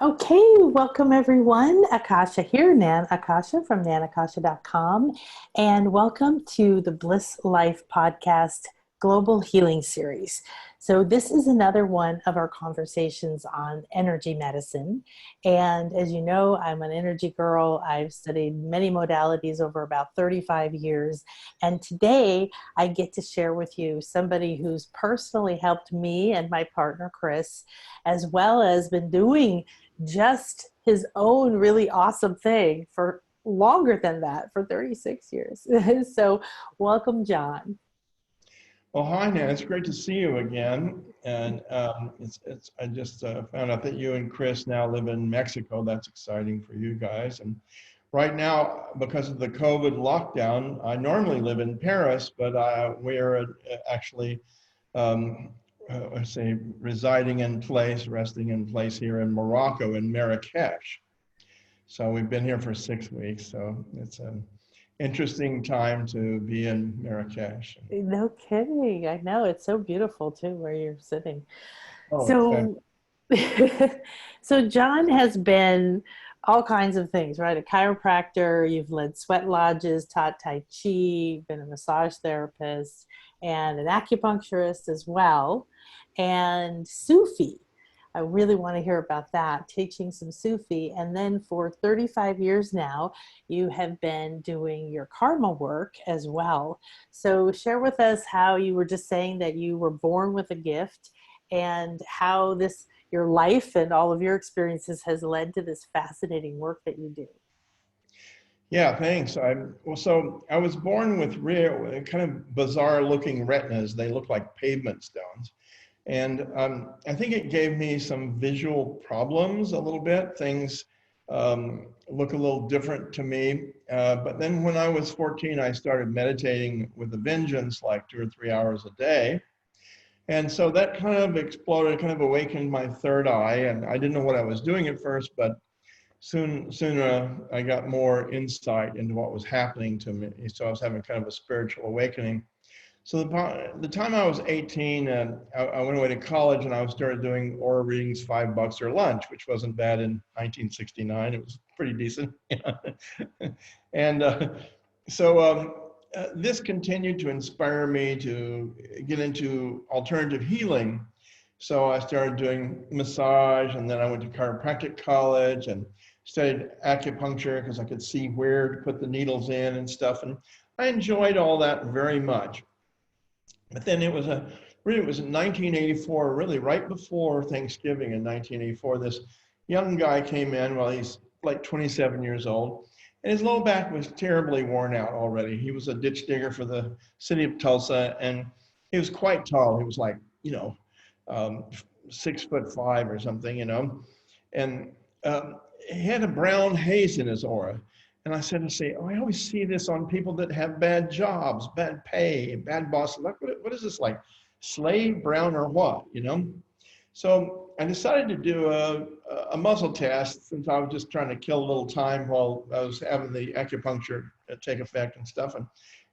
Okay, welcome everyone. Akasha here, Nan Akasha from nanakasha.com, and welcome to the Bliss Life Podcast Global Healing Series. So, this is another one of our conversations on energy medicine. And as you know, I'm an energy girl. I've studied many modalities over about 35 years. And today I get to share with you somebody who's personally helped me and my partner, Chris, as well as been doing just his own really awesome thing for longer than that, for 36 years. So welcome, John. Well, hi, Nan. It's great to see you again. And I just found out that you and Chris now live in Mexico. That's exciting for you guys. And right now, because of the COVID lockdown, I normally live in Paris, but we're actually, let's say, residing in place, resting in place here in Morocco, in Marrakesh. So we've been here for 6 weeks. So it's an interesting time to be in Marrakesh. No kidding. I know it's so beautiful too where you're sitting. Oh, it's fantastic. So so John has been all kinds of things, right? A chiropractor, you've led sweat lodges, taught Tai Chi, been a massage therapist, and an acupuncturist as well, and Sufi. I really want to hear about that, teaching some Sufi. And then for 35 years now, you have been doing your karma work as well. So share with us how you were just saying that you were born with a gift and how this your life and all of your experiences has led to this fascinating work that you do. Yeah, thanks. So I was born with real kind of bizarre looking retinas. They look like pavement stones. And I think it gave me some visual problems a little bit. Things look a little different to me. But then when I was 14, I started meditating with a vengeance, like 2 or 3 hours a day. And so that kind of exploded, kind of awakened my third eye. And I didn't know what I was doing at first, but soon I got more insight into what was happening to me. So I was having kind of a spiritual awakening. So the time I was 18, I went away to college and I started doing aura readings, $5 or lunch, which wasn't bad in 1969. It was pretty decent. And this continued to inspire me to get into alternative healing. So I started doing massage, and then I went to chiropractic college and studied acupuncture because I could see where to put the needles in and stuff. And I enjoyed all that very much. But then it was in 1984, really right before Thanksgiving in 1984, this young guy came in. Well, he's like 27 years old, and his low back was terribly worn out already. He was a ditch digger for the city of Tulsa, and he was quite tall. He was like, 6'5" or something, and he had a brown haze in his aura. And I said, I always see this on people that have bad jobs, bad pay, bad bosses. Like, what is this, like slave brown or what, So I decided to do a muscle test since I was just trying to kill a little time while I was having the acupuncture take effect and stuff.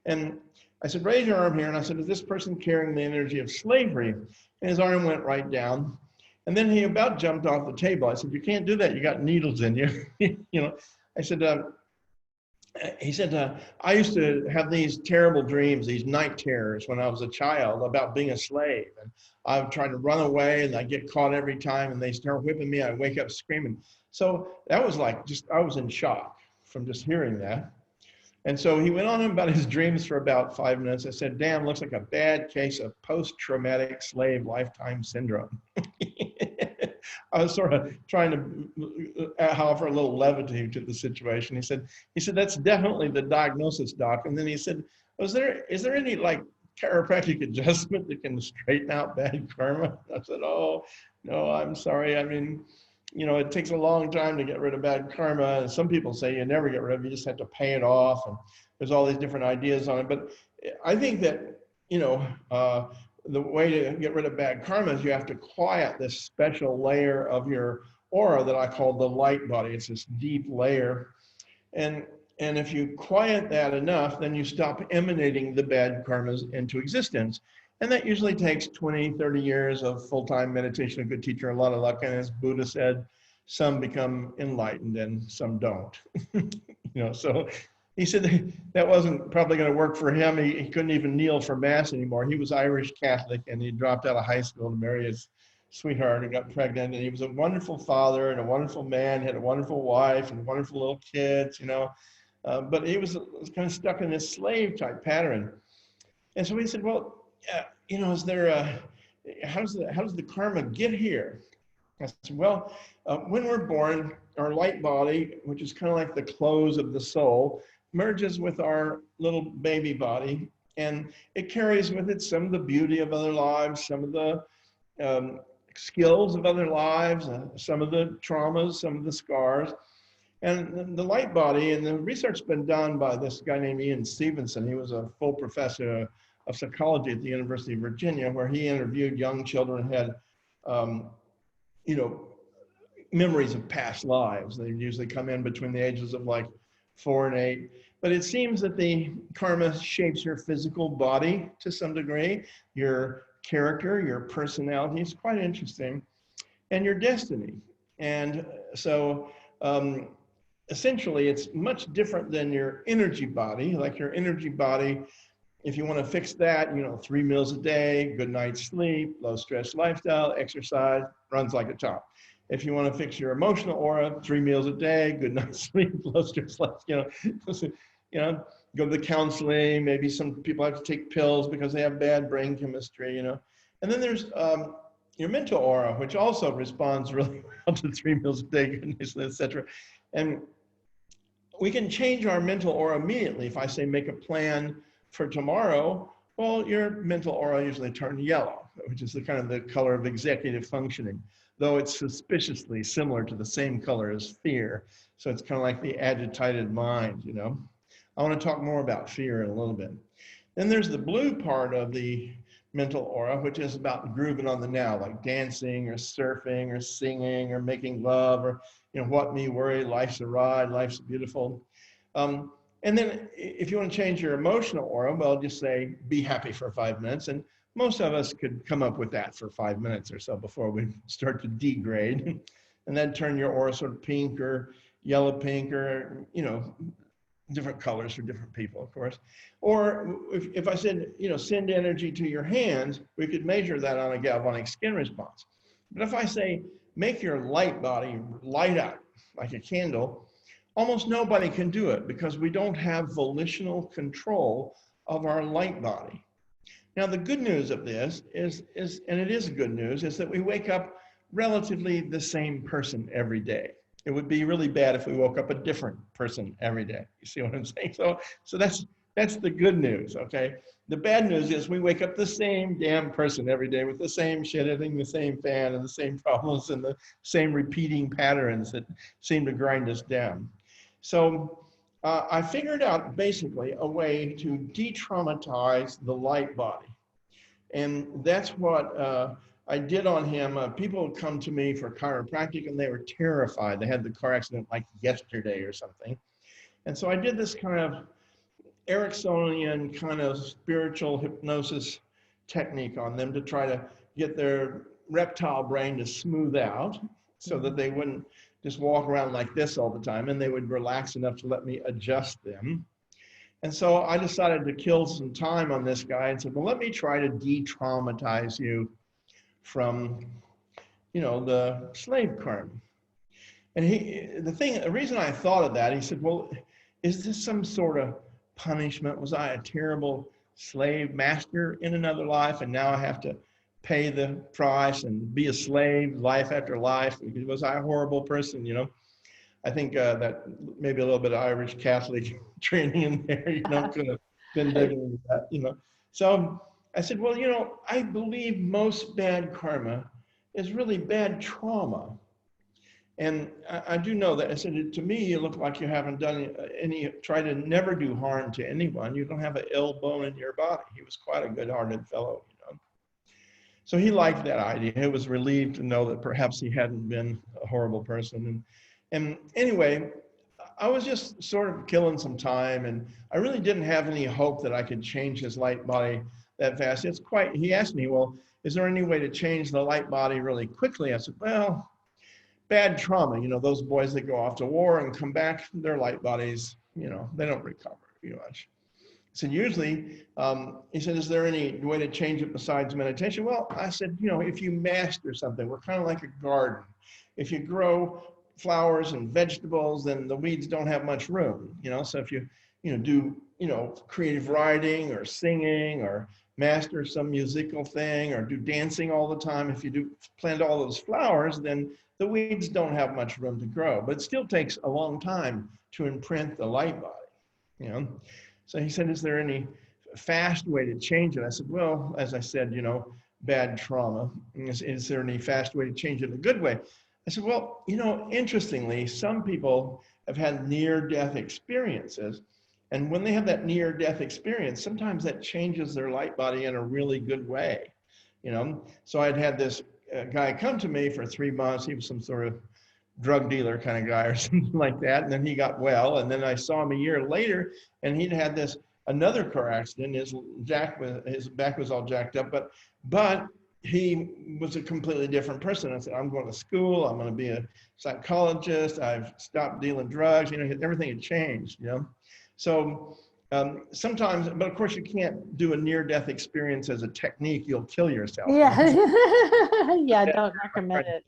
And I said, raise your arm here. And I said, is this person carrying the energy of slavery? And his arm went right down. And then he about jumped off the table. I said, you can't do that. You got needles in you. I said, he said, I used to have these terrible dreams, these night terrors when I was a child about being a slave. And I would try to run away and I get caught every time and they start whipping me. I wake up screaming. So that was like I was in shock from just hearing that. And so he went on about his dreams for about 5 minutes. I said, damn, looks like a bad case of post-traumatic slave lifetime syndrome. I was sort of trying to offer a little levity to the situation. He said, that's definitely the diagnosis, doc. And then he said, is there any like chiropractic adjustment that can straighten out bad karma? I said, oh, no, I'm sorry. I mean, it takes a long time to get rid of bad karma. And some people say you never get rid of it, you just have to pay it off. And there's all these different ideas on it. But I think that, the way to get rid of bad karma is you have to quiet this special layer of your aura that I call the light body. It's this deep layer. And if you quiet that enough, then you stop emanating the bad karmas into existence. And that usually takes 20, 30 years of full-time meditation, a good teacher, a lot of luck. And as Buddha said, some become enlightened and some don't. So he said that wasn't probably going to work for him. He couldn't even kneel for Mass anymore. He was Irish Catholic, and he dropped out of high school to marry his sweetheart and got pregnant. And he was a wonderful father and a wonderful man, had a wonderful wife and wonderful little kids, but he was kind of stuck in this slave type pattern. And so he said, well, is there how does the karma get here? I said, well, when we're born, our light body, which is kind of like the clothes of the soul, merges with our little baby body, and it carries with it some of the beauty of other lives, some of the skills of other lives, some of the traumas, some of the scars. And the light body, and the research has been done by this guy named Ian Stevenson. He was a full professor of psychology at the University of Virginia, where he interviewed young children who had, memories of past lives. They usually come in between the ages of like 4 and 8. But it seems that the karma shapes your physical body to some degree, your character, your personality. It's quite interesting, and your destiny. And so essentially, it's much different than your energy body. Like your energy body, if you want to fix that, 3 meals a day, good night's sleep, low stress lifestyle, exercise, runs like a top. If you want to fix your emotional aura, 3 meals a day, good night's sleep, low stress lifestyle, go to the counseling. Maybe some people have to take pills because they have bad brain chemistry, And then there's your mental aura, which also responds really well to 3 meals a day, good night's sleep, etc. And we can change our mental aura immediately. If I say make a plan for tomorrow, well, your mental aura usually turns yellow, which is the kind of the color of executive functioning, though it's suspiciously similar to the same color as fear. So it's kind of like the agitated mind, I want to talk more about fear in a little bit. Then there's the blue part of the mental aura, which is about grooving on the now, like dancing or surfing or singing or making love or, what me worry, life's a ride, life's beautiful. And then if you want to change your emotional aura, well, just say, be happy for 5 minutes. And most of us could come up with that for 5 minutes or so before we start to degrade. And then turn your aura sort of pink or yellow pink or, different colors for different people, of course. Or if I said, send energy to your hands, we could measure that on a galvanic skin response. But if I say, make your light body light up like a candle, almost nobody can do it because we don't have volitional control of our light body. Now, the good news of this is, and it is good news, is that we wake up relatively the same person every day. It would be really bad if we woke up a different person every day. You see what I'm saying? So that's the good news, okay? The bad news is we wake up the same damn person every day with the same shit, hitting the same fan and the same problems and the same repeating patterns that seem to grind us down. So I figured out basically a way to de-traumatize the light body. And that's what I did on him. People would come to me for chiropractic and they were terrified. They had the car accident like yesterday or something. And so I did this kind of Ericksonian kind of spiritual hypnosis technique on them to try to get their reptile brain to smooth out so that they wouldn't just walk around like this all the time, and they would relax enough to let me adjust them. And so I decided to kill some time on this guy and said, well, let me try to de-traumatize you from, the slave karma. And the reason I thought of that, he said, well, is this some sort of punishment? Was I a terrible slave master in another life, and now I have to pay the price and be a slave life after life? Was I a horrible person, I think that maybe a little bit of Irish Catholic training in there, could have been digging into that, So I said, well, I believe most bad karma is really bad trauma. And I do know that. I said, to me, you look like you haven't done try to never do harm to anyone. You don't have an ill bone in your body. He was quite a good-hearted fellow, So he liked that idea. He was relieved to know that perhaps he hadn't been a horrible person. And anyway, I was just sort of killing some time, and I really didn't have any hope that I could change his light body that fast. He asked me, well, is there any way to change the light body really quickly? I said, well, bad trauma, those boys that go off to war and come back, their light bodies, they don't recover too much. So usually, he said, is there any way to change it besides meditation? Well, I said, if you master something, we're kind of like a garden. If you grow flowers and vegetables, then the weeds don't have much room, so if you, do, creative writing or singing or master some musical thing or do dancing all the time, if you do plant all those flowers, then the weeds don't have much room to grow, but it still takes a long time to imprint the light body, So he said, is there any fast way to change it? I said, well, as I said, bad trauma. Is there any fast way to change it in a good way? I said, well, interestingly, some people have had near-death experiences. And when they have that near-death experience, sometimes that changes their light body in a really good way. So I'd had this guy come to me for 3 months. He was some sort of drug dealer kind of guy or something like that. And then he got well. And then I saw him a year later, and he'd had another car accident. His back was all jacked up, but he was a completely different person. I said, I'm going to school. I'm going to be a psychologist. I've stopped dealing drugs. Everything had changed, So sometimes, but of course you can't do a near-death experience as a technique. You'll kill yourself. Yeah. Yeah, don't recommend it.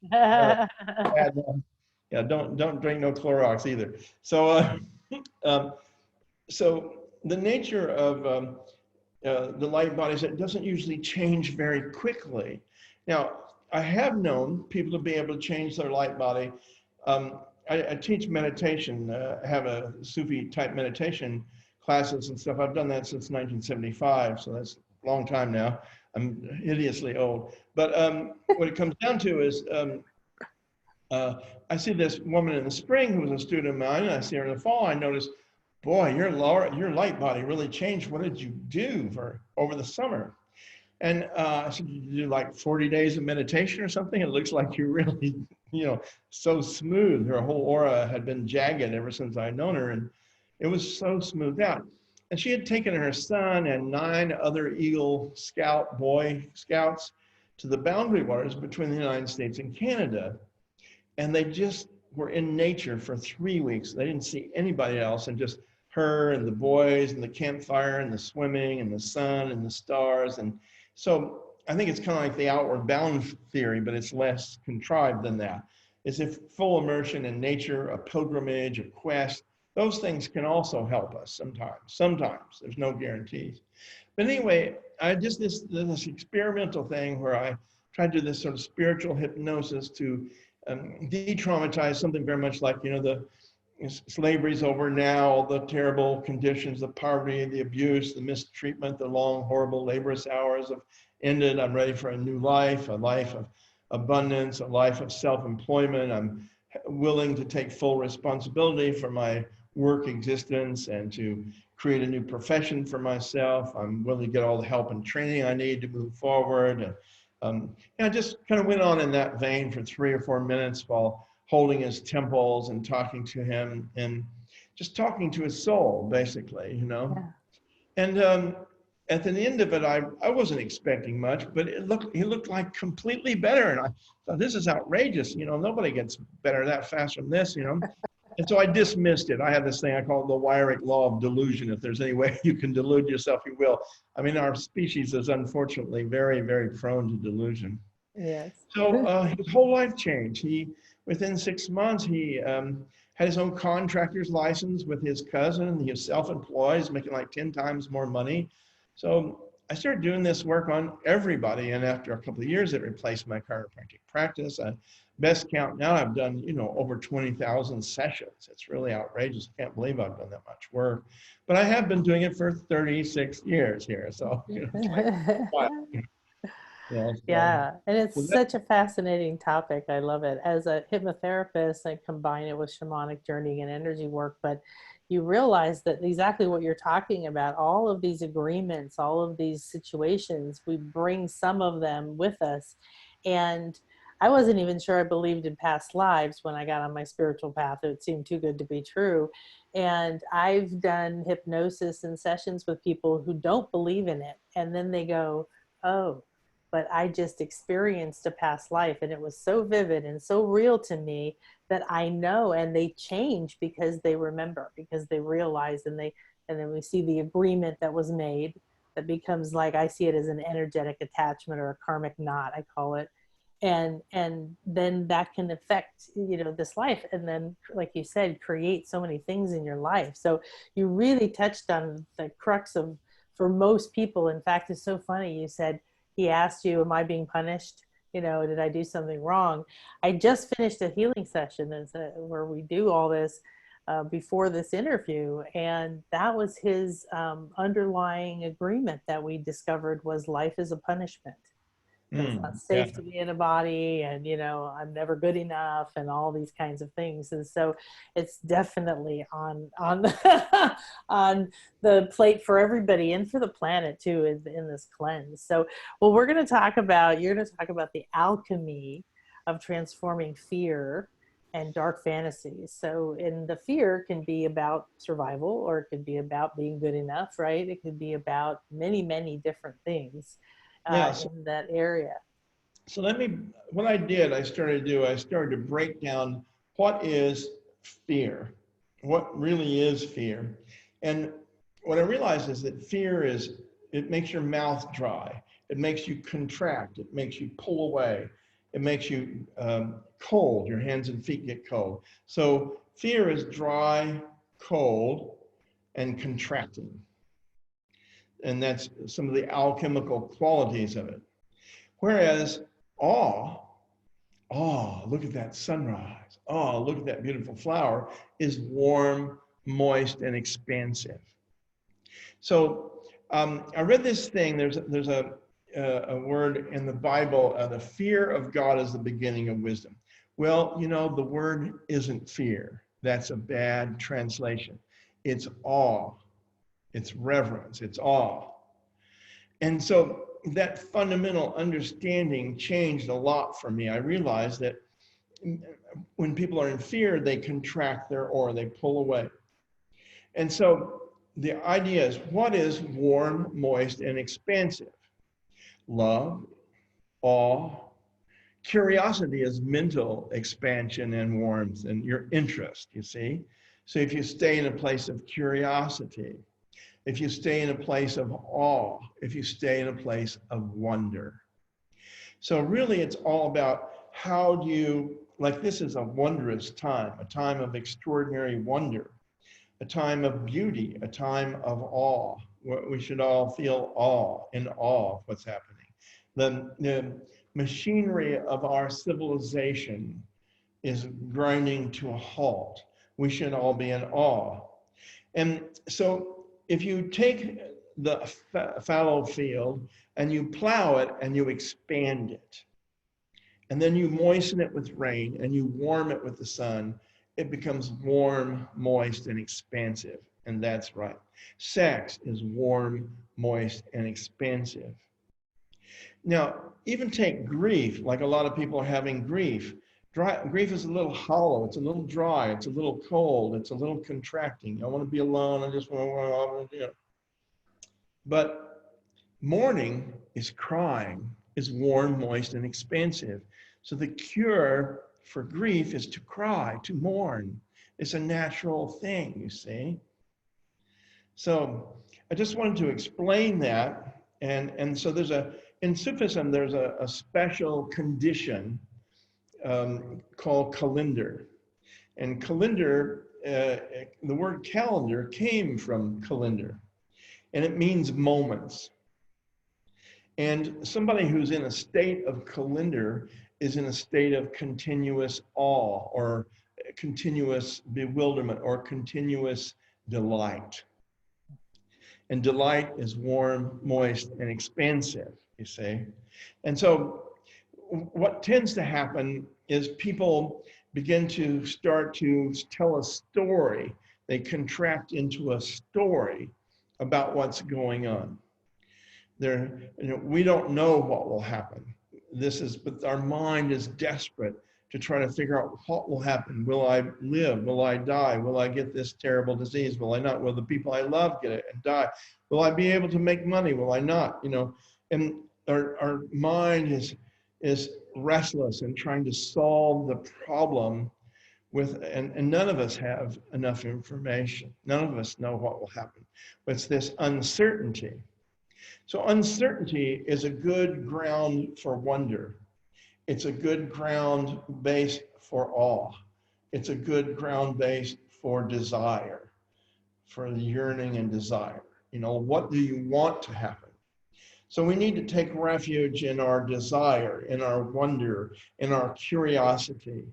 Yeah, don't drink no Clorox either. So, so the nature of the light bodies, it doesn't usually change very quickly. Now, I have known people to be able to change their light body. I teach meditation, have a Sufi type meditation classes and stuff. I've done that since 1975, so that's a long time now. I'm hideously old. But what it comes down to is, I see this woman in the spring who was a student of mine, and I see her in the fall. I notice, boy, your light body really changed. What did you do over the summer? And I said, you do like 40 days of meditation or something? It looks like you're really, so smooth. Her whole aura had been jagged ever since I'd known her, and it was so smoothed out. And she had taken her son and 9 other Eagle Scout Boy Scouts to the boundary waters between the United States and Canada. And they just were in nature for 3 weeks. They didn't see anybody else, and just her and the boys and the campfire and the swimming and the sun and the stars. And so I think it's kind of like the outward bound theory, but it's less contrived than that. It's if full immersion in nature, a pilgrimage, a quest, those things can also help us sometimes. Sometimes, there's no guarantees. But anyway, I just this experimental thing where I tried to do this sort of spiritual hypnosis to de-traumatize something very much like, the slavery's over now, all the terrible conditions, the poverty, the abuse, the mistreatment, the long, horrible, laborious hours have ended. I'm ready for a new life, a life of abundance, a life of self-employment. I'm willing to take full responsibility for my work existence and to create a new profession for myself. I'm willing to get all the help and training I need to move forward. And I just kind of went on in that vein for 3 or 4 minutes while holding his temples and talking to him and just talking to his soul, basically, Yeah. And at the end of it, I wasn't expecting much, but he looked like completely better. And I thought, this is outrageous. Nobody gets better that fast from this, And so I dismissed it. I have this thing I call the Wyrick law of delusion. If there's any way you can delude yourself, you will. I mean, our species is unfortunately very, very prone to delusion. Yes. So his whole life changed. Within 6 months, he had his own contractor's license with his cousin. He was self-employed, he's making like 10 times more money. So I started doing this work on everybody. And after a couple of years, it replaced my chiropractic practice. Best count now, I've done, over 20,000 sessions. It's really outrageous. I can't believe I've done that much work. But I have been doing it for 36 years here. So, it's like, wow. Yeah, and it's such a fascinating topic. I love it. As a hypnotherapist, I combine it with shamanic journeying and energy work, but you realize that exactly what you're talking about, all of these agreements, all of these situations, we bring some of them with us. And I wasn't even sure I believed in past lives when I got on my spiritual path. It seemed too good to be true. And I've done hypnosis and sessions with people who don't believe in it. And then they go, oh, but I just experienced a past life, and it was so vivid and so real to me that I know. And they change because they remember, because they realize, and then we see the agreement that was made that becomes, like, I see it as an energetic attachment or a karmic knot, I call it. And then that can affect, this life, and then, like you said, create so many things in your life. So you really touched on the crux of, for most people, in fact, it's so funny, you said he asked you, am I being punished, did I do something wrong? I just finished a healing session where we do all this before this interview, and that was his underlying agreement that we discovered was life is a punishment. It's not Yeah. safe to be in a body, and I'm never good enough, and all these kinds of things. And so it's definitely on the, on the plate for everybody, and for the planet too, in this cleanse. So, well, you're going to talk about the alchemy of transforming fear and dark fantasies. So, in the fear can be about survival, or it could be about being good enough, right? It could be about many, many different things Yeah. So, in that area. so what I started to break down what is fear, what really is fear. And what I realized is that it makes your mouth dry. It makes you contract. It makes you pull away. It makes you cold. Your hands and feet get cold. So fear is dry, cold, and contracting. And that's some of the alchemical qualities of it. Whereas awe, look at that sunrise. Oh, look at that beautiful flower, is warm, moist, and expansive. So I read this thing. There's a word in the Bible, the fear of God is the beginning of wisdom. Well, the word isn't fear. That's a bad translation. It's awe. It's reverence. It's awe. And so that fundamental understanding changed a lot for me. I realized that when people are in fear, they contract their aura, they pull away. And so the idea is, what is warm, moist, and expansive? Love, awe, curiosity is mental expansion and warmth and your interest, you see? So if you stay in a place of curiosity, if you stay in a place of awe, if you stay in a place of wonder. So really it's all about how do you, like, this is a wondrous time, a time of extraordinary wonder, a time of beauty, a time of awe. We should all feel in awe of what's happening. The machinery of our civilization is grinding to a halt. We should all be in awe. And so if you take the fallow field and you plow it and you expand it, and then you moisten it with rain and you warm it with the sun, it becomes warm, moist, and expansive. And that's right. Sex is warm, moist, and expansive. Now, even take grief, like a lot of people are having grief. Grief is a little hollow, it's a little dry, it's a little cold, it's a little contracting. I want to be alone, I just want to. But mourning is crying, is warm, moist, and expansive. So the cure for grief is to cry, to mourn. It's a natural thing, you see. So I just wanted to explain that. And so in Sufism, there's a special condition called calendar. And calendar, the word calendar came from calendar, and it means moments. And somebody who's in a state of calendar is in a state of continuous awe, or continuous bewilderment, or continuous delight. And delight is warm, moist, and expansive, you see. And so what tends to happen is people begin to start to tell a story. They contract into a story about what's going on. We don't know what will happen. But our mind is desperate to try to figure out what will happen. Will I live? Will I die? Will I get this terrible disease? Will I not? Will the people I love get it and die? Will I be able to make money? Will I not? And our mind is restless and trying to solve the problem and none of us have enough information. None of us know what will happen. It's this uncertainty. So uncertainty is a good ground for wonder. It's a good ground base for awe. It's a good ground base for desire, for yearning and desire. You know, what do you want to happen? So we need to take refuge in our desire, in our wonder, in our curiosity,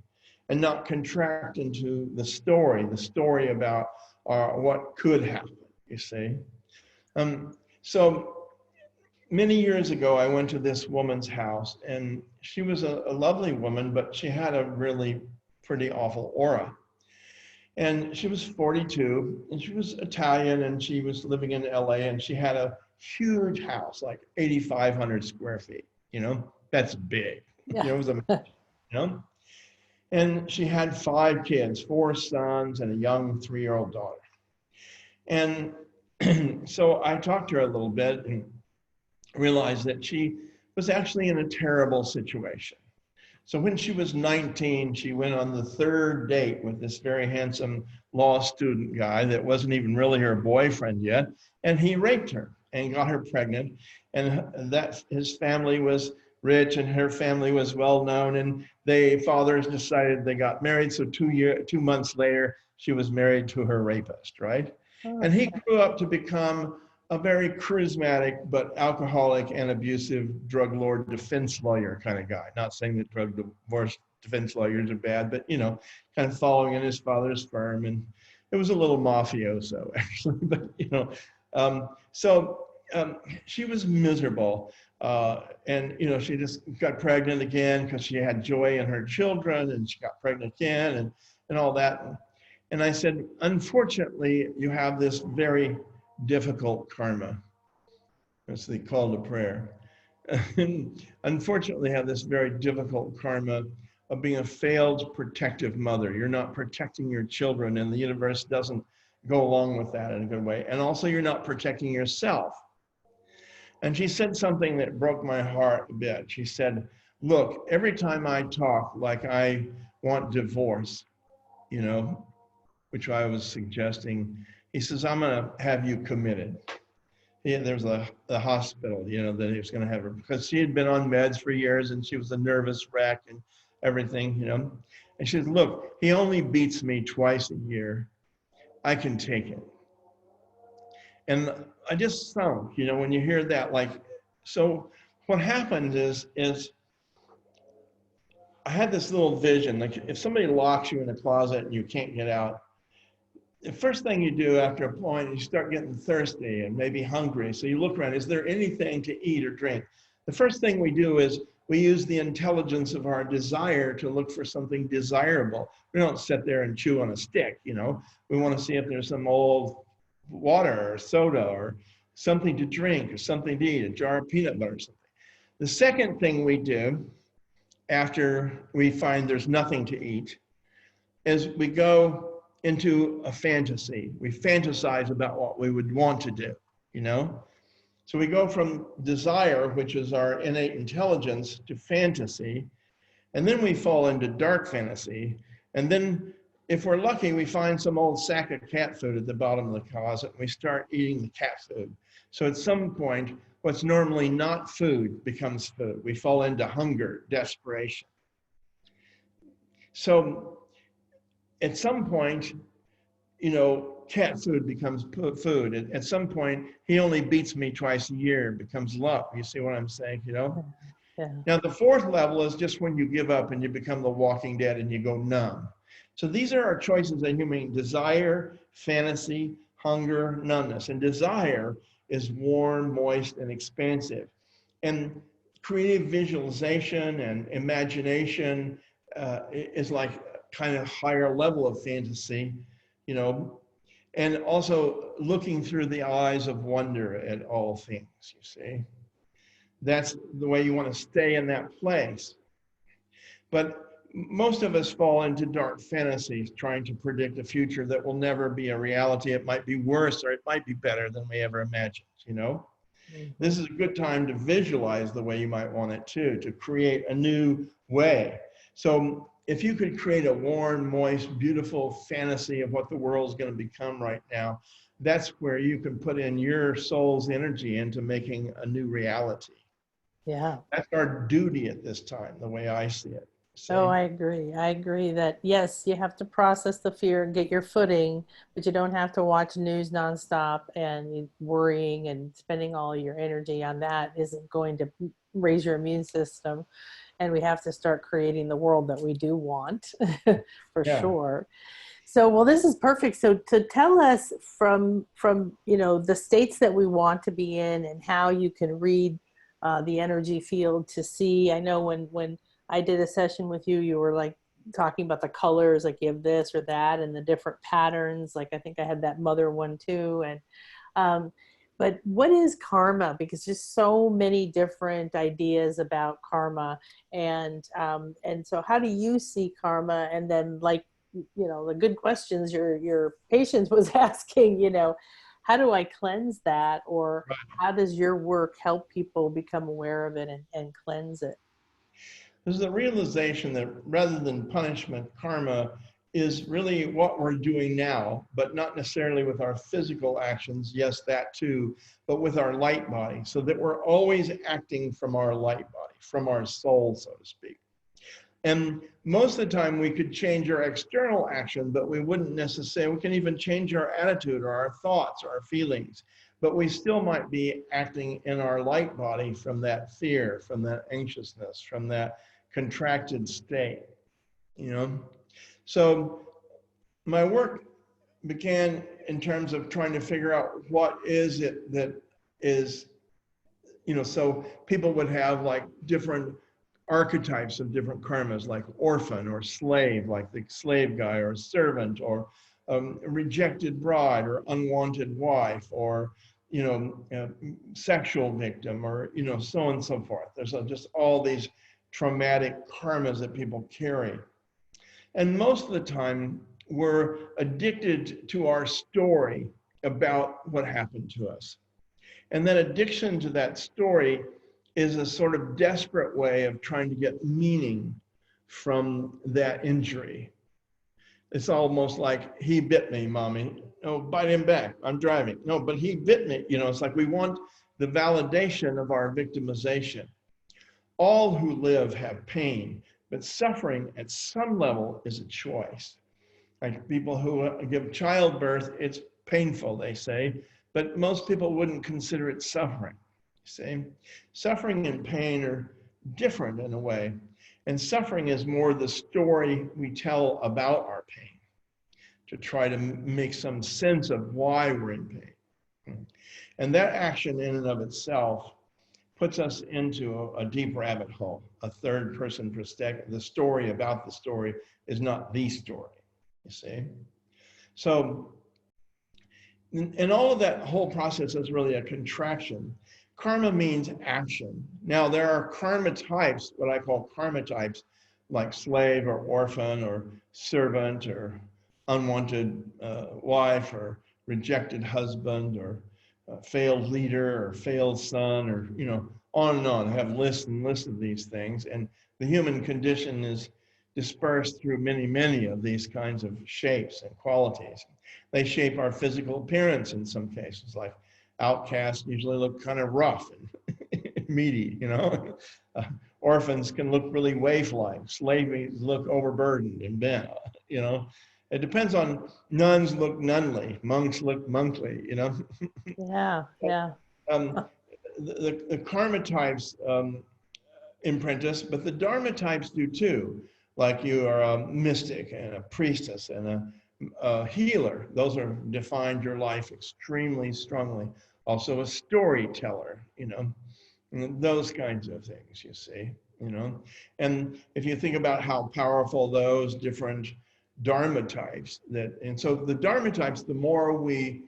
and not contract into the story about what could happen, you see. So many years ago, I went to this woman's house, and she was a lovely woman, but she had a really pretty awful aura. And she was 42, and she was Italian, and she was living in LA, and she had a huge house, like 8,500 square feet, you know, that's big. Yeah. You know, it was you know. And she had 5 kids, 4 sons and a young 3-year-old daughter. And so I talked to her a little bit and realized that she was actually in a terrible situation. So when she was 19, she went on the 3rd date with this very handsome law student guy that wasn't even really her boyfriend yet. And he raped her and got her pregnant. And that his family was rich and her family was well known, and fathers decided they got married. So 2 months later, she was married to her rapist, right? Oh. And he grew up to become a very charismatic but alcoholic and abusive drug lord defense lawyer kind of guy. Not saying that drug divorce defense lawyers are bad, but you know, kind of following in his father's firm. And it was a little mafioso actually, but you know, she was miserable. And you know, she just got pregnant again because she had joy in her children, and she got pregnant again and all that. And I said, unfortunately, you have this very difficult karma. That's the call to prayer. Unfortunately, have this very difficult karma of being a failed protective mother. You're not protecting your children, and the universe doesn't go along with that in a good way. And also, you're not protecting yourself. And she said something that broke my heart a bit. She said, look, every time I talk like I want divorce, you know, which I was suggesting, he says, I'm going to have you committed. There was the hospital, you know, that he was going to have her, because she had been on meds for years and she was a nervous wreck and everything, you know. And she said, look, he only beats me twice a year. I can take it. And I just sunk, you know, when you hear that, like, so what happened is I had this little vision, like if somebody locks you in a closet and you can't get out, the first thing you do after a point, you start getting thirsty and maybe hungry. So you look around, is there anything to eat or drink? The first thing we do is we use the intelligence of our desire to look for something desirable. We don't sit there and chew on a stick, you know. We want to see if there's some old water or soda or something to drink or something to eat, a jar of peanut butter or something. The second thing we do after we find there's nothing to eat is we go into a fantasy. We fantasize about what we would want to do, you know? So we go from desire, which is our innate intelligence, to fantasy, and then we fall into dark fantasy, and then if we're lucky, we find some old sack of cat food at the bottom of the closet, and we start eating the cat food. So at some point, what's normally not food becomes food. We fall into hunger, desperation. So at some point, you know, cat food becomes food. At some point, he only beats me twice a year, becomes love. You see what I'm saying, you know? Yeah. Now, the 4th level is just when you give up and you become the walking dead and you go numb. So these are our choices in human: desire, fantasy, hunger, numbness. And desire is warm, moist, and expansive. And creative visualization and imagination is like kind of higher level of fantasy, you know, and also looking through the eyes of wonder at all things, you see. That's the way you want to stay in that place. But most of us fall into dark fantasies, trying to predict a future that will never be a reality. It might be worse or it might be better than we ever imagined, you know? This is a good time to visualize the way you might want it to create a new way. So if you could create a warm, moist, beautiful fantasy of what the world's going to become right now, that's where you can put in your soul's energy into making a new reality. Yeah. That's our duty at this time, the way I see it. Oh, See? I agree. I agree that yes, you have to process the fear and get your footing, but you don't have to watch news nonstop and worrying and spending all your energy on that isn't going to raise your immune system. And we have to start creating the world that we do want for Yeah. sure. So, well, this is perfect. So to tell us from the states that we want to be in and how you can read the energy field to see. I know when I did a session with you, you were like talking about the colors, like you have this or that, and the different patterns. Like I think I had that mother one too. And um, but what is karma? Because there's so many different ideas about karma, and so how do you see karma? And then like the good questions your patient was asking. How do I cleanse that, or Right. how does your work help people become aware of it and cleanse it? There's the realization that rather than punishment, karma is really what we're doing now, but not necessarily with our physical actions. Yes, that too, but with our light body, so that we're always acting from our light body, from our soul, so to speak. And most of the time we could change our external action, but we wouldn't necessarily, we can even change our attitude or our thoughts or our feelings, but we still might be acting in our light body from that fear, from that anxiousness, from that contracted state, you know? So my work began in terms of trying to figure out what is it that is, so people would have like different archetypes of different karmas, like orphan or slave, like the slave guy, or servant, or rejected bride, or unwanted wife, or sexual victim, or so on and so forth. There's just all these traumatic karmas that people carry, and most of the time we're addicted to our story about what happened to us. And that addiction to that story is a sort of desperate way of trying to get meaning from that injury. It's almost like, he bit me, mommy. No, bite him back. I'm driving. No, but he bit me. It's like we want the validation of our victimization. All who live have pain, but suffering at some level is a choice. Like people who give childbirth, it's painful, they say, but most people wouldn't consider it suffering. See, suffering and pain are different in a way, and suffering is more the story we tell about our pain to try to make some sense of why we're in pain. And that action in and of itself puts us into a deep rabbit hole, a third person perspective. The story about the story is not the story, you see? So, and all of that whole process is really a contraction. Karma means action. Now, there are karma types, what I call karma types, like slave or orphan or servant or unwanted wife or rejected husband or failed leader or failed son, or on and on. I have lists and lists of these things, and the human condition is dispersed through many, many of these kinds of shapes and qualities. They shape our physical appearance in some cases, like outcasts usually look kind of rough and meaty, orphans can look really waif-like, slaves look overburdened and bent, It depends on, nuns look nunly, monks look monkly, Yeah, yeah. The karma types imprint us, but the Dharma types do too. Like you are a mystic and a priestess and a healer. Those are defined your life extremely strongly. Also a storyteller, and those kinds of things, you see, And if you think about how powerful those different Dharma types and so the Dharma types, the more we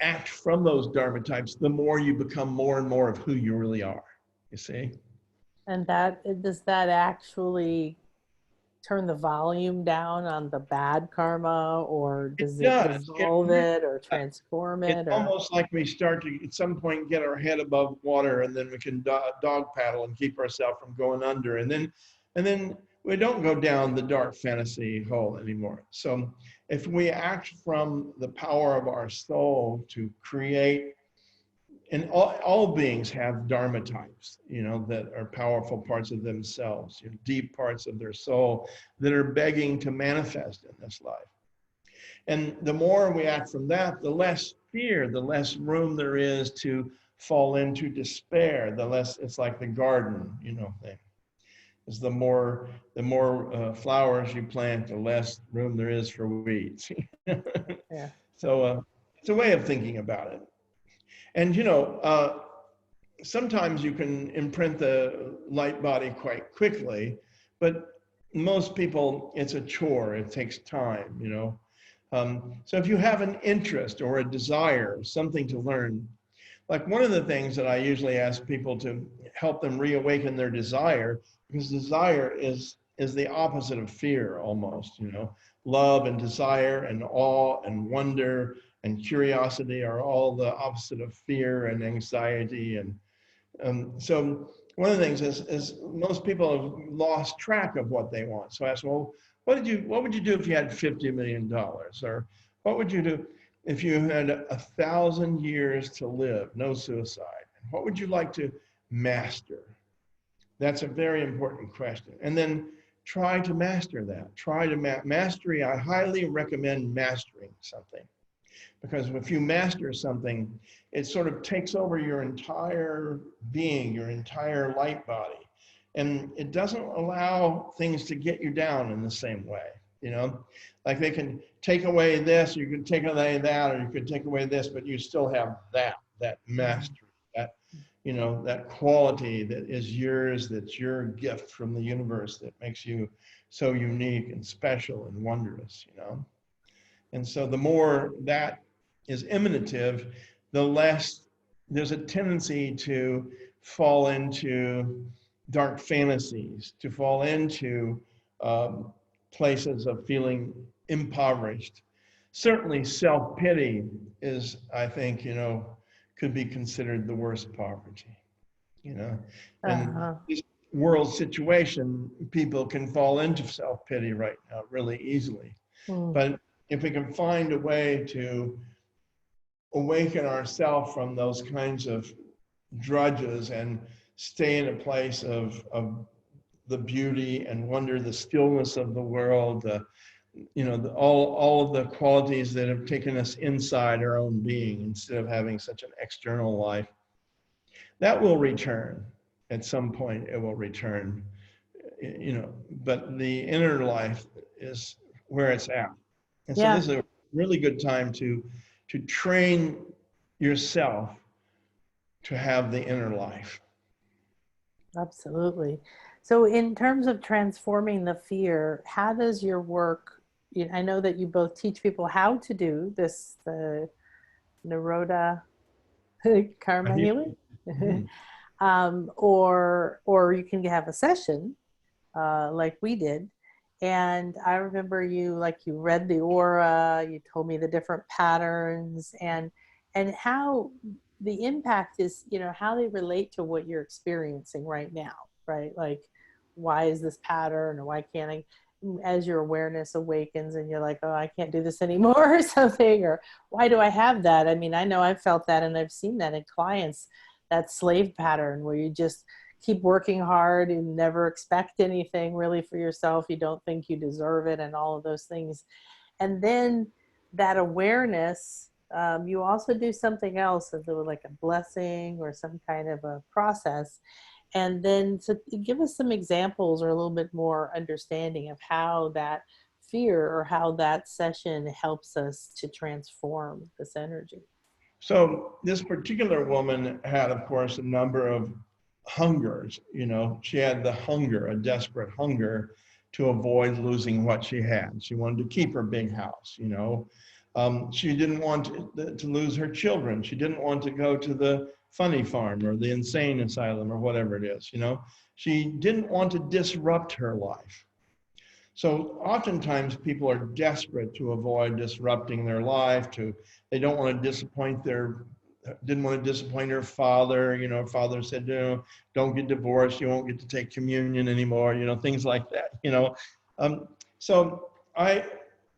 act from those Dharma types, the more you become more and more of who you really are, you see? And that does that actually turn the volume down on the bad karma, or It does it does. It dissolve really it or does. transform It's it? Or almost like we start to, at some point, get our head above water, and then we can dog paddle and keep ourselves from going under. And then we don't go down the dark fantasy hole anymore. So if we act from the power of our soul to create, and all beings have Dharma types, that are powerful parts of themselves, deep parts of their soul that are begging to manifest in this life. And the more we act from that, the less fear, the less room there is to fall into despair, the less, it's like the garden, thing. Is the more flowers you plant, the less room there is for weeds. yeah. So it's a way of thinking about it. And sometimes you can imprint the light body quite quickly, but most people, it's a chore. It takes time, So if you have an interest or a desire, something to learn, like one of the things that I usually ask people to help them reawaken their desire, because desire is the opposite of fear almost, Love and desire and awe and wonder and curiosity are all the opposite of fear and anxiety. And so one of the things is most people have lost track of what they want. So I ask, well, what would you do if you had $50 million? Or what would you do if you had 1,000 years to live, no suicide? What would you like to master? That's a very important question. And then try to master that. Try to mastery. I highly recommend mastering something, because if you master something, it sort of takes over your entire being, your entire light body. And it doesn't allow things to get you down in the same way, Like they can take away this, you could take away that, or you could take away this, but you still have that mastery, that quality that is yours, that's your gift from the universe that makes you so unique and special and wondrous, And so the more that is emanative, the less there's a tendency to fall into dark fantasies, to fall into places of feeling impoverished. Certainly self-pity is, I think, could be considered the worst poverty, And Uh-huh. this world situation, people can fall into self-pity right now really easily. Mm. But if we can find a way to awaken ourselves from those kinds of drudges and stay in a place of the beauty and wonder, the stillness of the world, all of the qualities that have taken us inside our own being instead of having such an external life, that will return. At some point, it will return, but the inner life is where it's at. And so Yeah. this is a really good time to train yourself to have the inner life. Absolutely. So, in terms of transforming the fear, how does your work? I know that you both teach people how to do this, the Nirodha karma healing, Mhm. or you can have a session like we did. And I remember you read the aura, you told me the different patterns, and how the impact is, how they relate to what you're experiencing right now, right? Like, why is this pattern, or why can't I, as your awareness awakens and you're like, oh, I can't do this anymore or something, or why do I have that? I mean, I know I've felt that, and I've seen that in clients, that slave pattern where you just keep working hard and never expect anything really for yourself. You don't think you deserve it and all of those things. And then that awareness, you also do something else, like a blessing or some kind of a process. And then so give us some examples or a little bit more understanding of how that fear or how that session helps us to transform this energy. So this particular woman had, of course, a number of hungers. She had the hunger, a desperate hunger to avoid losing what she had. She wanted to keep her big house. She didn't want to lose her children. She didn't want to go to the funny farm or the insane asylum or whatever it is. She didn't want to disrupt her life. So oftentimes people are desperate to avoid disrupting their life, they don't want to didn't want to disappoint their father. You know, father said, no, don't get divorced. You won't get to take communion anymore, you know, things like that, you know. So I,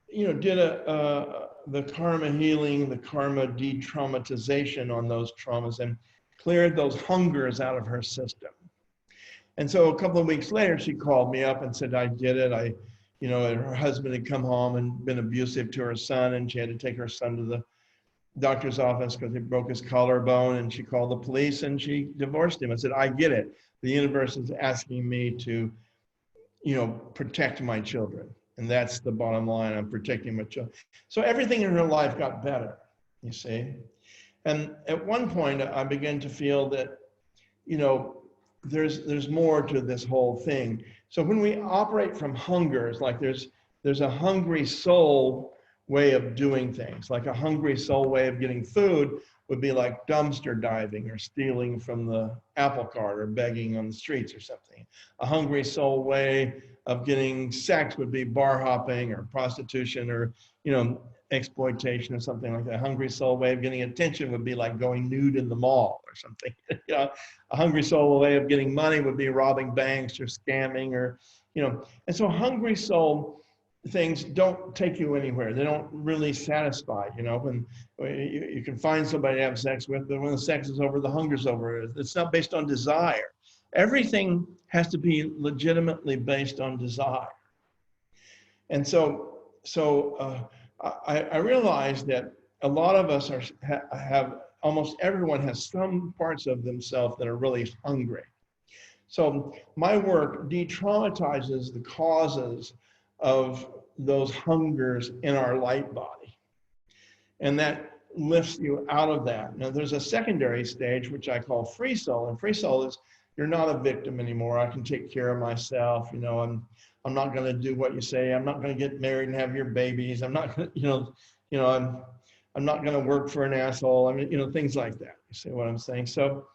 you know, did the karma healing, the karma de-traumatization on those traumas and cleared those hungers out of her system. And so a couple of weeks later, she called me up and said, I did it. You know, her husband had come home and been abusive to her son, and she had to take her son to the doctor's office because he broke his collarbone, and she called the police and she divorced him. I said, I get it. The universe is asking me to, you know, protect my children. And that's the bottom line. I'm protecting my children. So everything in her life got better, you see. And at one point I began to feel that, you know, there's more to this whole thing. So when we operate from hungers, like there's a hungry soul way of doing things. Like a hungry soul way of getting food would be like dumpster diving or stealing from the apple cart or begging on the streets or something. A hungry soul way of getting sex would be bar hopping or prostitution or, you know, exploitation or something like that. A hungry soul way of getting attention would be like going nude in the mall or something. You know, a hungry soul way of getting money would be robbing banks or scamming or, you know, and so hungry soul things don't take you anywhere. They don't really satisfy, you know, when you can find somebody to have sex with, but when the sex is over, the hunger's over. It's not based on desire. Everything has to be legitimately based on desire. And so I realized that a lot of us have, almost everyone has some parts of themselves that are really hungry. So my work de-traumatizes the causes of those hungers in our light body. And that lifts you out of that. Now there's a secondary stage, which I call free soul. And free soul is, you're not a victim anymore. I can take care of myself. You know, I'm not going to do what you say. I'm not going to get married and have your babies. I'm not going to, I'm not going to work for an asshole. I mean, you know, things like that. You see what I'm saying? So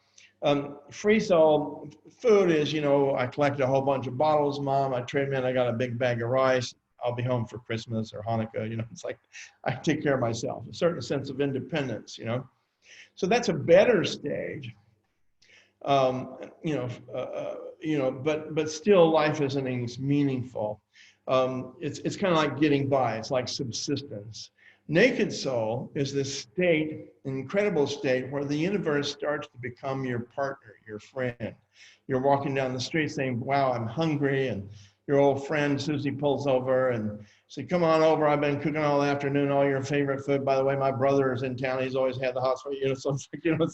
free soul food is, you know, I collected a whole bunch of bottles, Mom. I trade them in. I got a big bag of rice. I'll be home for Christmas or Hanukkah. You know, it's like I take care of myself. A certain sense of independence, you know. So that's a better stage. But still life isn't as meaningful. It's kind of like getting by. It's like subsistence. Naked soul is this state, an incredible state where the universe starts to become your partner, your friend. You're walking down the street saying, wow, I'm hungry. And your old friend Susie pulls over and says, come on over. I've been cooking all afternoon, all your favorite food. By the way, my brother is in town. He's always had the hospital. You know, so it's like, you know,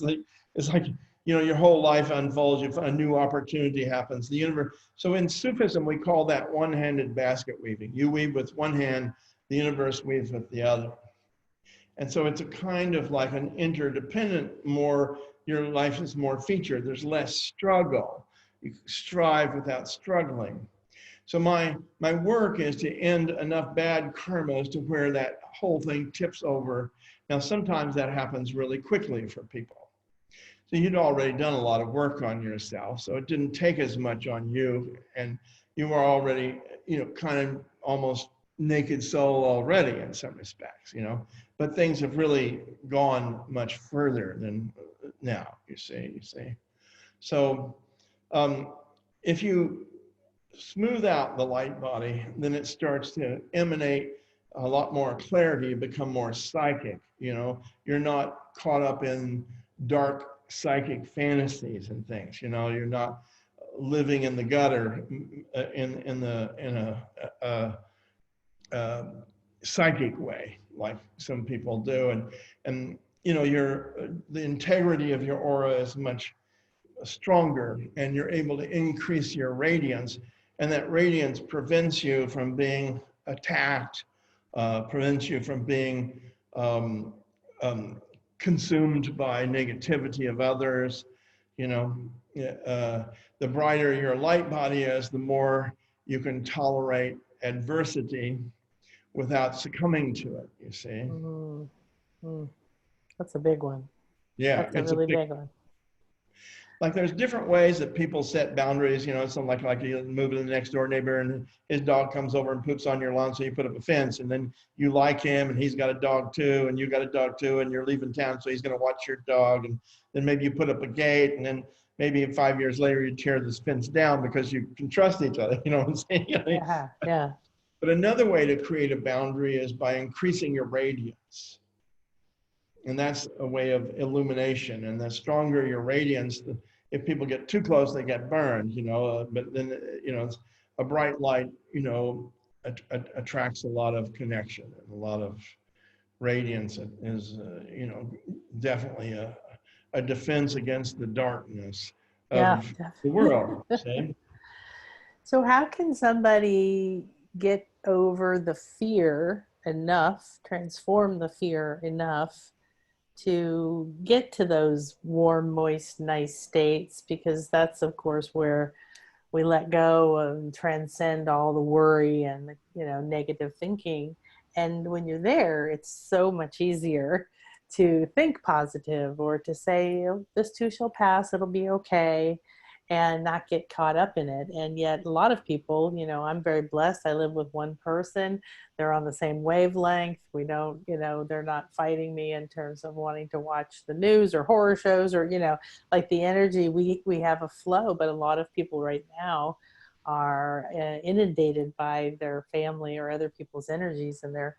it's like, you know, your whole life unfolds, a new opportunity happens. The universe. So in Sufism, we call that one-handed basket weaving. You weave with one hand, the universe weaves with the other. And so it's a kind of like an interdependent, your life is more featured. There's less struggle. You strive without struggling. So my work is to end enough bad karmas to where that whole thing tips over. Now, sometimes that happens really quickly for people. So you'd already done a lot of work on yourself, so it didn't take as much on you, and you were already, you know, kind of almost naked soul already in some respects, you know, but things have really gone much further than now, you see. So if you smooth out the light body, then it starts to emanate a lot more clarity, you become more psychic, you know, you're not caught up in dark psychic fantasies and things, you know, you're not living in the gutter in a psychic way like some people do, and you know, the integrity of your aura is much stronger, and you're able to increase your radiance, and that radiance prevents you from being attacked, prevents you from being consumed by negativity of others. You know, the brighter your light body is, the more you can tolerate adversity without succumbing to it, you see. Mm-hmm. That's a big one. Yeah, That's a really big one. like there's different ways that people set boundaries, you know, something like you move to the next door neighbor and his dog comes over and poops on your lawn, so you put up a fence, and then you like him and he's got a dog too, and you got a dog too, and you're leaving town, so he's going to watch your dog, and then maybe you put up a gate, and then maybe 5 years later you tear this fence down because you can trust each other, you know what I'm saying? Yeah, yeah. But another way to create a boundary is by increasing your radiance. And that's a way of illumination. And the stronger your radiance, if people get too close, they get burned, you know, but then, you know, a bright light, you know, attracts a lot of connection and a lot of radiance. Is, you know, definitely a defense against the darkness Yeah, of the definitely. world, see? So how can somebody get over the fear enough, transform the fear enough to get to those warm, moist, nice states? Because that's, of course, where we let go and transcend all the worry and, you know, negative thinking. And when you're there, it's so much easier to think positive or to say, "Oh, this too shall pass, it'll be okay," and not get caught up in it. And yet a lot of people, you know, I'm very blessed. I live with one person. They're on the same wavelength. We don't, you know, they're not fighting me in terms of wanting to watch the news or horror shows or, you know, like the energy, we have a flow, but a lot of people right now are inundated by their family or other people's energies, and they're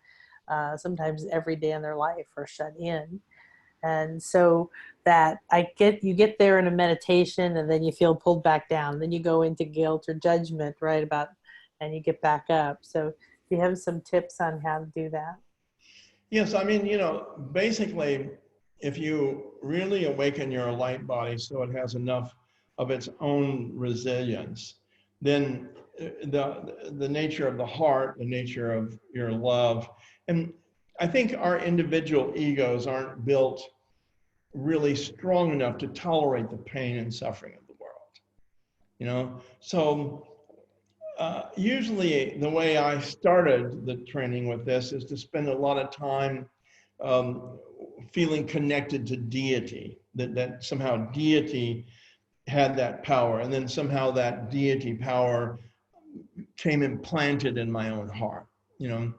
sometimes every day in their life are shut in. And so that you get there in a meditation, and then you feel pulled back down, then you go into guilt or judgment, right, about, and you get back up. So do you have some tips on how to do that? Yes, I mean, you know, basically, if you really awaken your light body so it has enough of its own resilience, then the nature of the heart, the nature of your love, and I think our individual egos aren't built really strong enough to tolerate the pain and suffering of the world, you know? So usually the way I started the training with this is to spend a lot of time feeling connected to deity, that somehow deity had that power, and then somehow that deity power came implanted in my own heart, you know?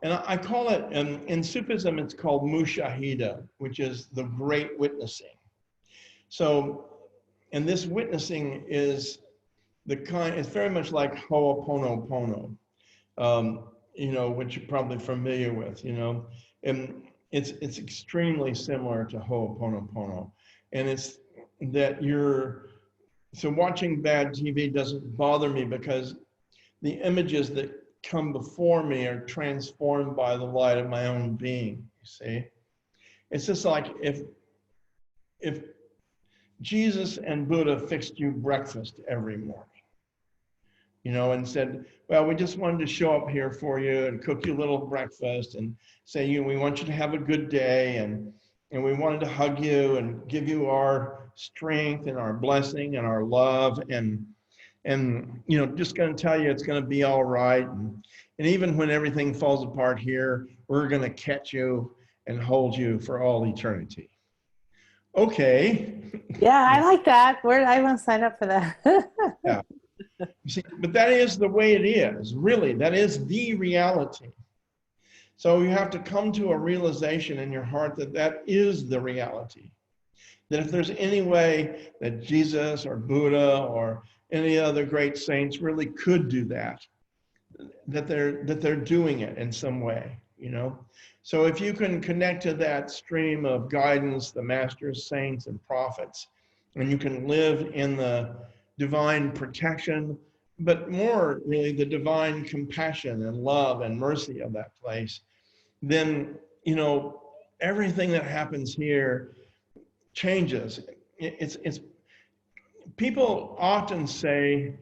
And I call it, in Sufism, it's called mushahida, which is the great witnessing. So, and this witnessing is it's very much like Ho'oponopono, you know, which you're probably familiar with, you know, and it's extremely similar to Ho'oponopono. And it's that so watching bad TV doesn't bother me because the images that come before me are transformed by the light of my own being, you see. It's just like if Jesus and Buddha fixed you breakfast every morning, you know, and said, well, we just wanted to show up here for you and cook you a little breakfast and say, you know, we want you to have a good day, and we wanted to hug you and give you our strength and our blessing and our love, and you know, just going to tell you it's going to be all right, and even when everything falls apart here, we're going to catch you and hold you for all eternity. Okay. Yeah, I like that. I want to sign up for that. Yeah. See, but that is the way it is, really. That is the reality. So you have to come to a realization in your heart that that is the reality. That if there's any way that Jesus or Buddha or any other great saints really could do that, that they're doing it in some way, you know? So if you can connect to that stream of guidance, the masters, saints, and prophets, and you can live in the divine protection, but more really the divine compassion and love and mercy of that place, then, you know, everything that happens here changes. It's people often say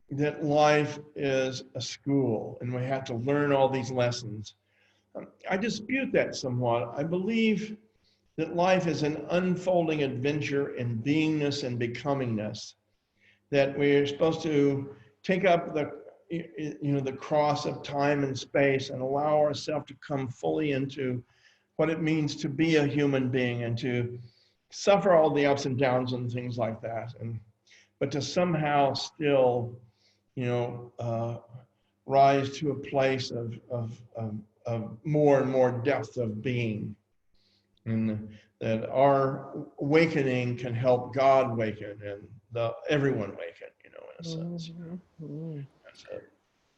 that life is a school and we have to learn all these lessons. I dispute that somewhat. I believe that life is an unfolding adventure in beingness and becomingness, that we're supposed to take up the cross of time and space and allow ourselves to come fully into what it means to be a human being and to suffer all the ups and downs and things like that, but to somehow still, you know, rise to a place of more and more depth of being, and that our awakening can help God waken and everyone waken, you know, in a sense. Mm-hmm. That's it.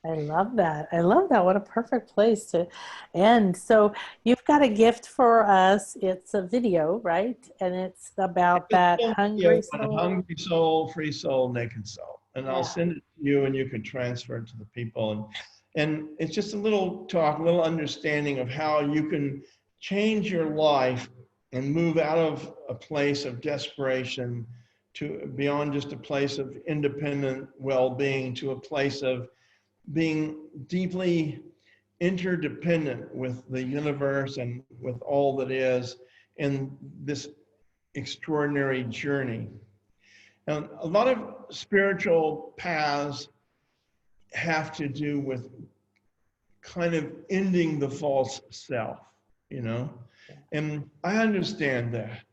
I love that. I love that. What a perfect place to end. So you've got a gift for us. It's a video, right? And it's about that Yeah, hungry soul. hungry soul, free soul, naked soul. And I'll Yeah. send it to you and you can transfer it to the people. And it's just a little talk, a little understanding of how you can change your life and move out of a place of desperation to beyond just a place of independent well-being to a place of being deeply interdependent with the universe and with all that is in this extraordinary journey. And a lot of spiritual paths have to do with kind of ending the false self, you know? And I understand that.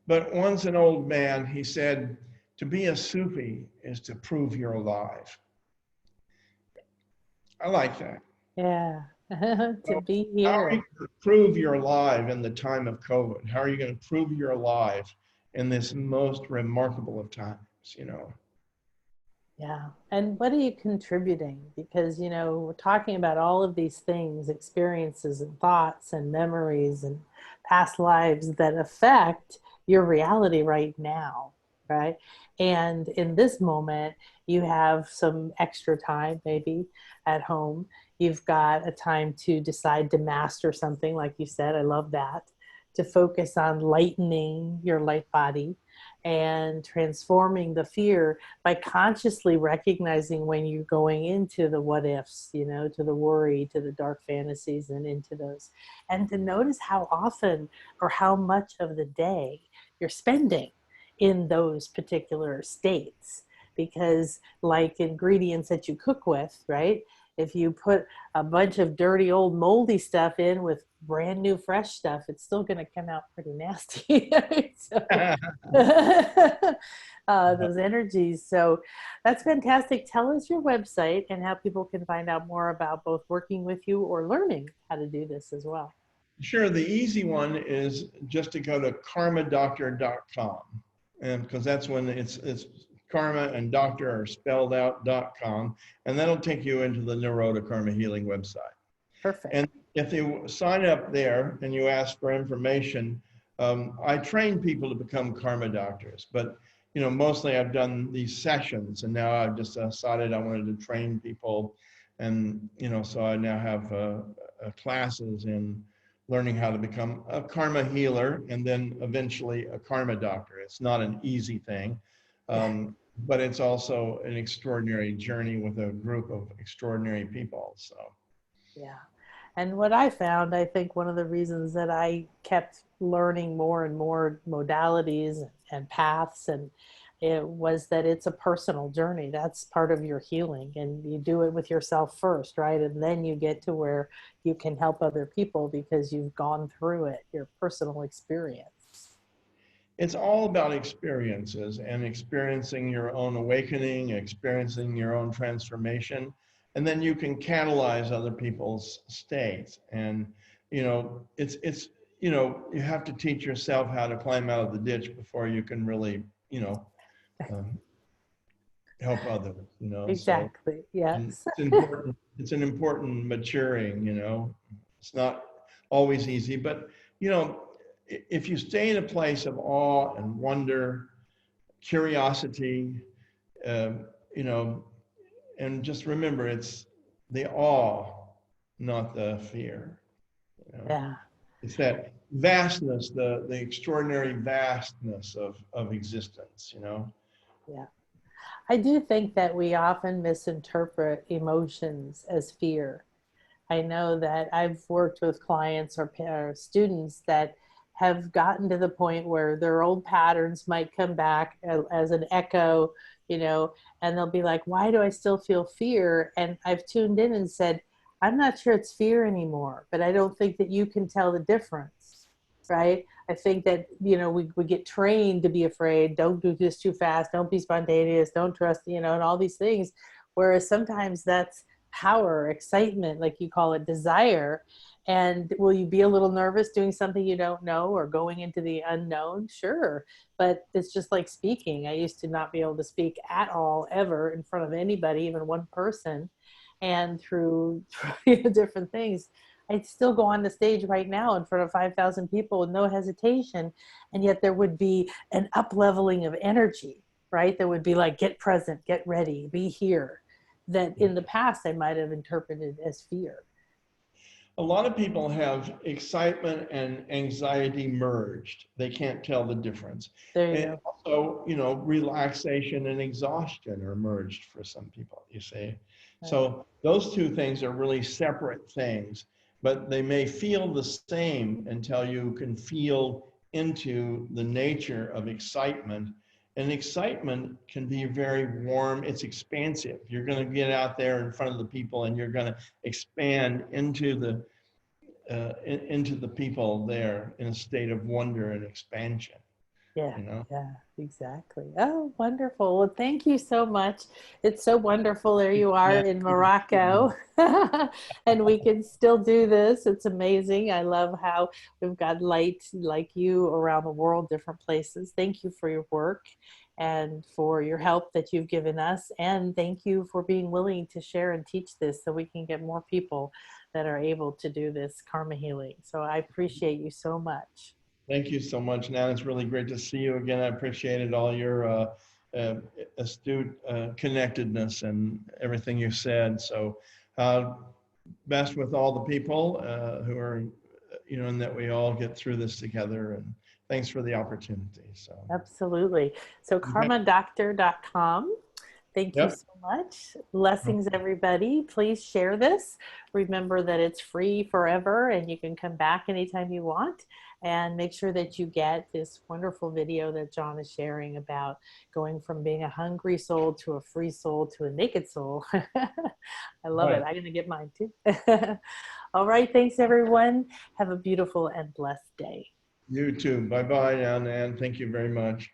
But once an old man, he said, to be a Sufi is to prove you're alive. I like that. Yeah. To So be how are you here. going to prove you're alive in the time of COVID? How are you going to prove you're alive in this most remarkable of times, you know? Yeah. And what are you contributing? Because, we're talking about all of these things, experiences and thoughts and memories and past lives that affect your reality right now, right? And in this moment, you have some extra time maybe at home. You've got a time to decide to master something, like you said. I love that. To focus on lightening your light body and transforming the fear by consciously recognizing when you're going into the what ifs, to the worry, to the dark fantasies, and into those. And to notice how often or how much of the day you're spending in those particular states. Because, like ingredients that you cook with, right? If you put a bunch of dirty old moldy stuff in with brand new fresh stuff, it's still going to come out pretty nasty. So, those energies. So that's fantastic. Tell us your website and how people can find out more about both working with you or learning how to do this as well. Sure, the easy one is just to go to karmadoctor.com, and because that's when it's karma and doctor are spelled out.com, and that'll take you into the Nirodha Karma Healing website. Perfect. And if you sign up there and you ask for information, I train people to become karma doctors, but mostly I've done these sessions, and now I've just decided I wanted to train people, and so I now have classes in learning how to become a karma healer and then eventually a karma doctor. It's not an easy thing, but it's also an extraordinary journey with a group of extraordinary people. So. Yeah. And what I found, I think one of the reasons that I kept learning more and more modalities and paths, and it was that it's a personal journey. That's part of your healing, and you do it with yourself first, right? And then you get to where you can help other people because you've gone through it, your personal experience. It's all about experiences and experiencing your own awakening, experiencing your own transformation, and then you can catalyze other people's states. And it's you have to teach yourself how to climb out of the ditch before you can really um, help others. Exactly. So Yes. it's important. It's an important maturing. It's not always easy, but if you stay in a place of awe and wonder, curiosity, um, you know, and just remember it's the awe, not the fear. Yeah. It's that vastness, the extraordinary vastness of existence. Yeah. I do think that we often misinterpret emotions as fear. I know that I've worked with clients or students that have gotten to the point where their old patterns might come back as an echo, and they'll be like, why do I still feel fear? And I've tuned in and said, I'm not sure it's fear anymore, but I don't think that you can tell the difference, right? I think that, you know, we get trained to be afraid. Don't do this too fast. Don't be spontaneous. Don't trust, you know, and all these things. Whereas sometimes that's power, excitement, like you call it, desire. And will you be a little nervous doing something you don't know or going into the unknown? Sure. But it's just like speaking. I used to not be able to speak at all, ever, in front of anybody, even one person. And through different things, I still go on the stage right now in front of 5,000 people with no hesitation. And yet there would be an up leveling of energy, right? That would be like, get present, get ready, be here. That in the past I might have interpreted as fear. A lot of people have excitement and anxiety merged. They can't tell the difference. There you And go. also, you know, relaxation and exhaustion are merged for some people, you see. Right. So those two things are really separate things, but they may feel the same until you can feel into the nature of excitement. And excitement can be very warm, it's expansive. You're going to get out there in front of the people and you're going to expand into the people there in a state of wonder and expansion, Yeah, you know. yeah, exactly. Oh, wonderful. Well, thank you so much. It's so wonderful. There you are Yeah. in Morocco, and we can still do this. It's amazing. I love how we've got light like you around the world, different places. Thank you for your work and for your help that you've given us. And thank you for being willing to share and teach this so we can get more people that are able to do this karma healing. So I appreciate you so much. Thank you so much, Nan. It's really great to see you again. I appreciated all your astute connectedness and everything you said. So uh, best with all the people who are, you know, and that we all get through this together. And thanks for the opportunity. So, Absolutely. So okay. karmadoctor.com. Thank you Yep. so much. Blessings, everybody. Please share this. Remember that it's free forever and you can come back anytime you want. And make sure that you get this wonderful video that John is sharing about going from being a hungry soul to a free soul to a naked soul. I love it. Right. I'm going to get mine too. All right. Thanks, everyone. Have a beautiful and blessed day. You too. Bye bye, Nan. Thank you very much.